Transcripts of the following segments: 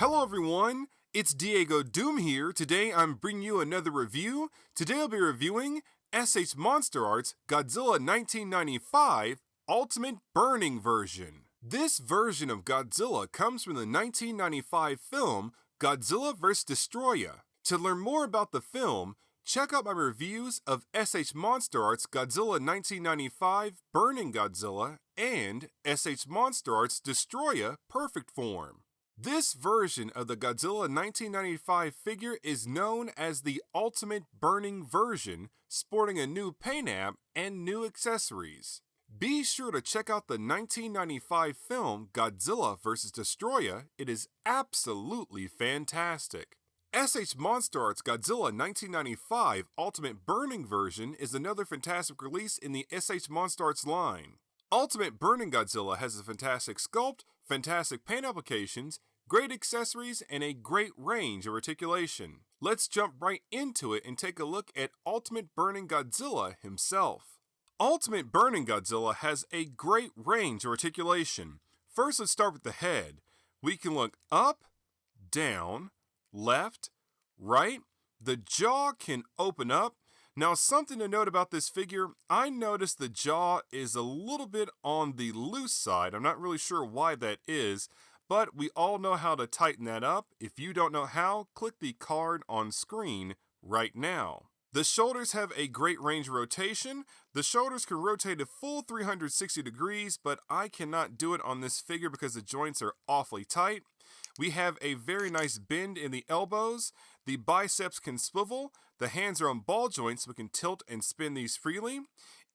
Hello everyone, it's DiegoDoom here. Today I'm bringing you another review. Today I'll be reviewing S.H.MonsterArts Godzilla 1995 Ultimate Burning version. This version of Godzilla comes from the 1995 film Godzilla vs. Destroyer. To learn more about the film, check out my reviews of S.H.MonsterArts Godzilla 1995 Burning Godzilla and S.H.MonsterArts Destroyer Perfect Form. This version of the Godzilla 1995 figure is known as the Ultimate Burning version, sporting a new paint app and new accessories. Be sure to check out the 1995 film Godzilla vs. Destroyer. It is absolutely fantastic. S.H.MonsterArts Godzilla 1995 Ultimate Burning version is another fantastic release in the S.H.MonsterArts line. Ultimate Burning Godzilla has a fantastic sculpt, fantastic paint applications, great accessories, and a great range of articulation. Let's jump right into it and take a look at Ultimate Burning Godzilla himself. Ultimate Burning Godzilla has a great range of articulation. First, let's start with the head. We can look up, down, left, right. The jaw can open up. Now, something to note about this figure, I noticed the jaw is a little bit on the loose side. I'm not really sure why that is, but we all know how to tighten that up. If you don't know how, click the card on screen right now. The shoulders have a great range of rotation. The shoulders can rotate a full 360 degrees, but I cannot do it on this figure because the joints are awfully tight. We have a very nice bend in the elbows. The biceps can swivel. The hands are on ball joints, so we can tilt and spin these freely.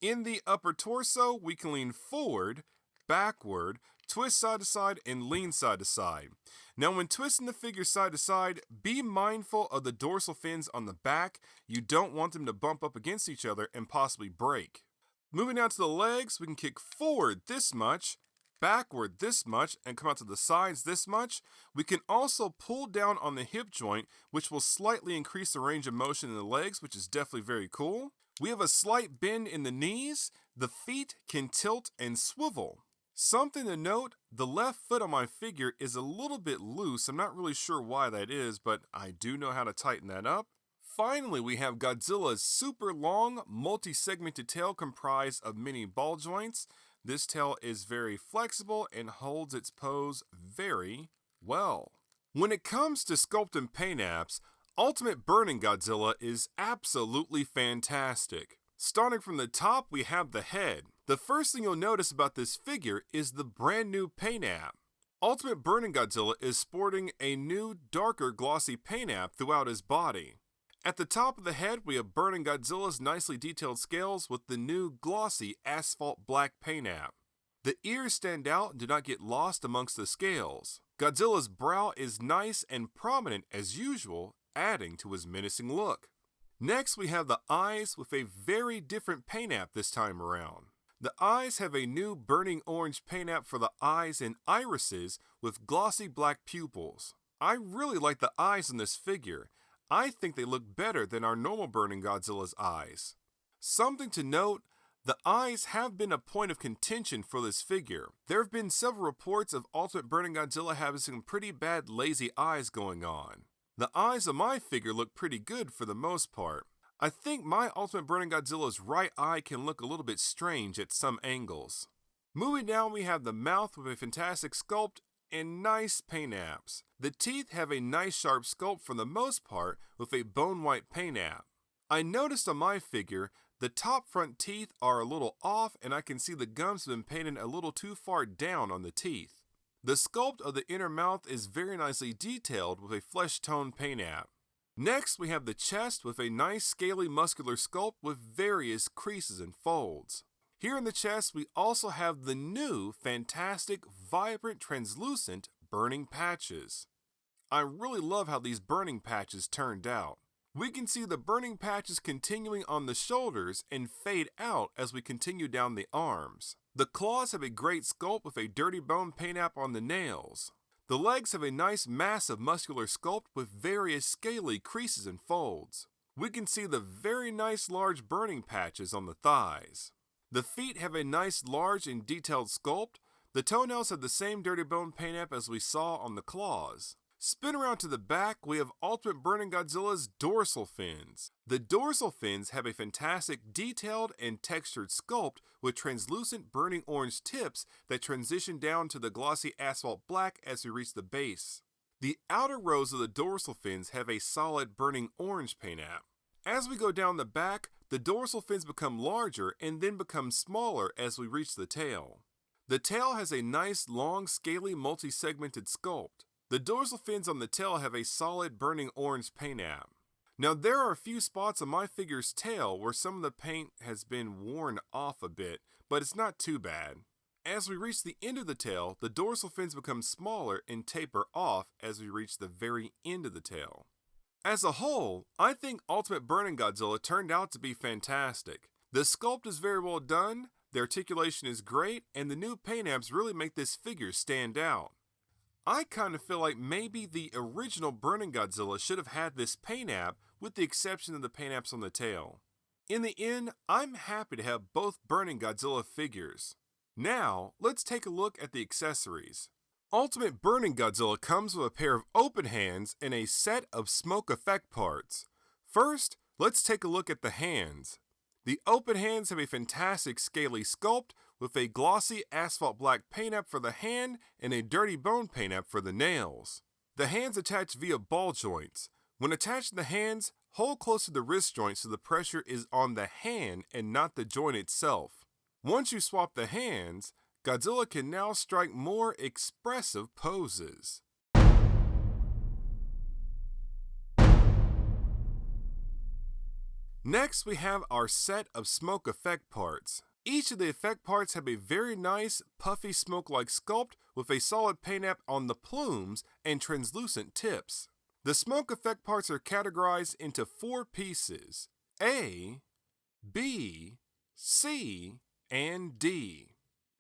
In the upper torso, we can lean forward, backward, twist side to side, and lean side to side. Now, when twisting the figure side to side, be mindful of the dorsal fins on the back. You don't want them to bump up against each other and possibly break. Moving down to the legs, we can kick forward this much, backward this much, and come out to the sides this much. We can also pull down on the hip joint, which will slightly increase the range of motion in the legs, which is definitely very cool. We have a slight bend in the knees. The feet can tilt and swivel. Something to note, the left foot on my figure is a little bit loose. I'm not really sure why that is, but I do know how to tighten that up. Finally, we have Godzilla's super long, multi-segmented tail comprised of many ball joints. This tail is very flexible and holds its pose very well. When it comes to sculpt and paint apps, Ultimate Burning Godzilla is absolutely fantastic. Starting from the top, we have the head. The first thing you'll notice about this figure is the brand new paint app. Ultimate Burning Godzilla is sporting a new, darker, glossy paint app throughout his body. At the top of the head, we have Burning Godzilla's nicely detailed scales with the new glossy asphalt black paint app. The ears stand out and do not get lost amongst the scales. Godzilla's brow is nice and prominent as usual, adding to his menacing look. Next, we have the eyes with a very different paint app this time around. The eyes have a new burning orange paint app for the eyes and irises with glossy black pupils. I really like the eyes in this figure. I think they look better than our normal Burning Godzilla's eyes. Something to note, the eyes have been a point of contention for this figure. There have been several reports of Ultimate Burning Godzilla having some pretty bad lazy eyes going on. The eyes of my figure look pretty good for the most part. I think my Ultimate Burning Godzilla's right eye can look a little bit strange at some angles. Moving down, we have the mouth with a fantastic sculpt and nice paint apps. The teeth have a nice sharp sculpt for the most part with a bone white paint app. I noticed on my figure, the top front teeth are a little off and I can see the gums have been painted a little too far down on the teeth. The sculpt of the inner mouth is very nicely detailed with a flesh tone paint app. Next, we have the chest with a nice scaly muscular sculpt with various creases and folds. Here in the chest, we also have the new fantastic, vibrant, translucent burning patches. I really love how these burning patches turned out. We can see the burning patches continuing on the shoulders and fade out as we continue down the arms. The claws have a great sculpt with a dirty bone paint app on the nails. The legs have a nice massive muscular sculpt with various scaly creases and folds. We can see the very nice large burning patches on the thighs. The feet have a nice large and detailed sculpt. The toenails have the same dirty bone paint app as we saw on the claws. Spin around to the back, we have Ultimate Burning Godzilla's dorsal fins. The dorsal fins have a fantastic detailed and textured sculpt with translucent burning orange tips that transition down to the glossy asphalt black as we reach the base. The outer rows of the dorsal fins have a solid burning orange paint app. As we go down the back, the dorsal fins become larger and then become smaller as we reach the tail. The tail has a nice, long, scaly, multi-segmented sculpt. The dorsal fins on the tail have a solid burning orange paint app. Now there are a few spots on my figure's tail where some of the paint has been worn off a bit, but it's not too bad. As we reach the end of the tail, the dorsal fins become smaller and taper off as we reach the very end of the tail. As a whole, I think Ultimate Burning Godzilla turned out to be fantastic. The sculpt is very well done, the articulation is great, and the new paint apps really make this figure stand out. I kind of feel like maybe the original Burning Godzilla should have had this paint app with the exception of the paint apps on the tail. In the end, I'm happy to have both Burning Godzilla figures. Now, let's take a look at the accessories. Ultimate Burning Godzilla comes with a pair of open hands and a set of smoke effect parts. First, let's take a look at the hands. The open hands have a fantastic scaly sculpt with a glossy asphalt black paint app for the hand and a dirty bone paint app for the nails. The hands attach via ball joints. When attaching the hands, hold close to the wrist joint so the pressure is on the hand and not the joint itself. Once you swap the hands, Godzilla can now strike more expressive poses. Next, we have our set of smoke effect parts. Each of the effect parts have a very nice, puffy smoke-like sculpt with a solid paint app on the plumes and translucent tips. The smoke effect parts are categorized into 4 pieces: A, B, C, and D.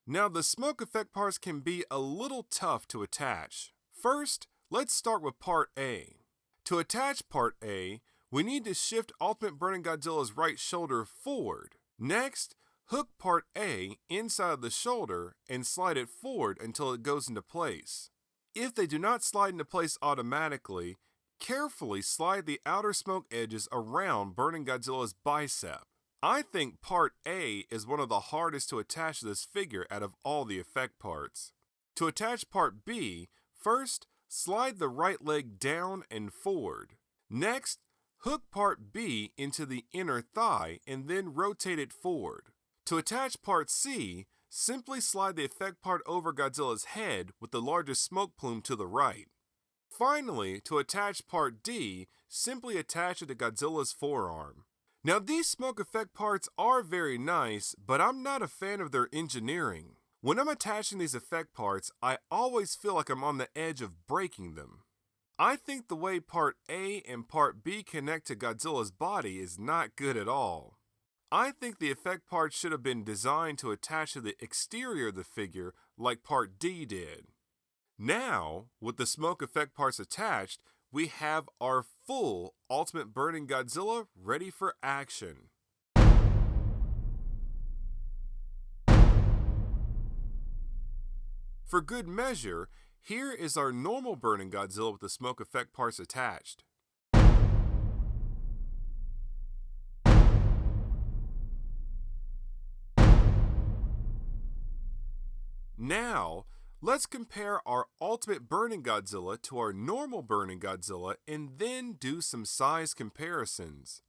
Now the smoke effect parts can be a little tough to attach. First, let's start with part A. To attach part A, we need to shift Ultimate Burning Godzilla's right shoulder forward. Next, hook part A inside of the shoulder and slide it forward until it goes into place. If they do not slide into place automatically, carefully slide the outer smoke edges around Burning Godzilla's bicep. I think part A is one of the hardest to attach to this figure out of all the effect parts. To attach part B, first slide the right leg down and forward. Next, hook part B into the inner thigh and then rotate it forward. To attach part C, simply slide the effect part over Godzilla's head with the largest smoke plume to the right. Finally, to attach part D, simply attach it to Godzilla's forearm. Now these smoke effect parts are very nice, but I'm not a fan of their engineering. When I'm attaching these effect parts, I always feel like I'm on the edge of breaking them. I think the way part A and part B connect to Godzilla's body is not good at all. I think the effect parts should have been designed to attach to the exterior of the figure like part D did. Now, with the smoke effect parts attached, we have our full Ultimate Burning Godzilla ready for action. For good measure, here is our normal Burning Godzilla with the smoke effect parts attached. Now, let's compare our Ultimate Burning Godzilla to our normal Burning Godzilla and then do some size comparisons.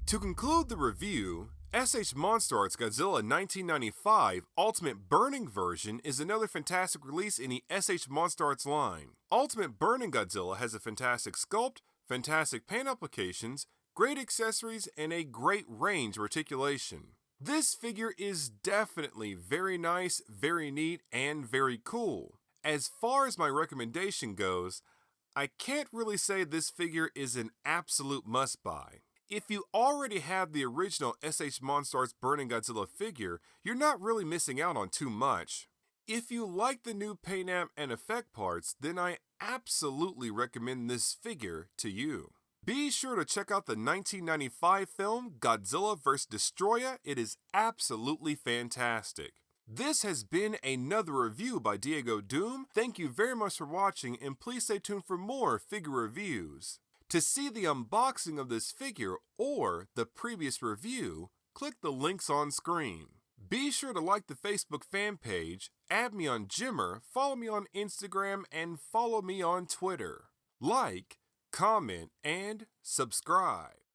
To conclude the review, S.H.MonsterArts Godzilla 1995 Ultimate Burning version is another fantastic release in the S.H.MonsterArts line. Ultimate Burning Godzilla has a fantastic sculpt, fantastic paint applications, great accessories, and a great range of articulation. This figure is definitely very nice, very neat, and very cool. As far as my recommendation goes, I can't really say this figure is an absolute must-buy. If you already have the original S.H.MonsterArts Burning Godzilla figure, you're not really missing out on too much. If you like the new paint app and effect parts, then I absolutely recommend this figure to you. Be sure to check out the 1995 film Godzilla vs. Destroya. It is absolutely fantastic. This has been another review by DiegoDoom. Thank you very much for watching, and please stay tuned for more figure reviews. To see the unboxing of this figure or the previous review, click the links on screen. Be sure to like the Facebook fan page, add me on Gemr, follow me on Instagram, and follow me on Twitter. Like, comment, and subscribe.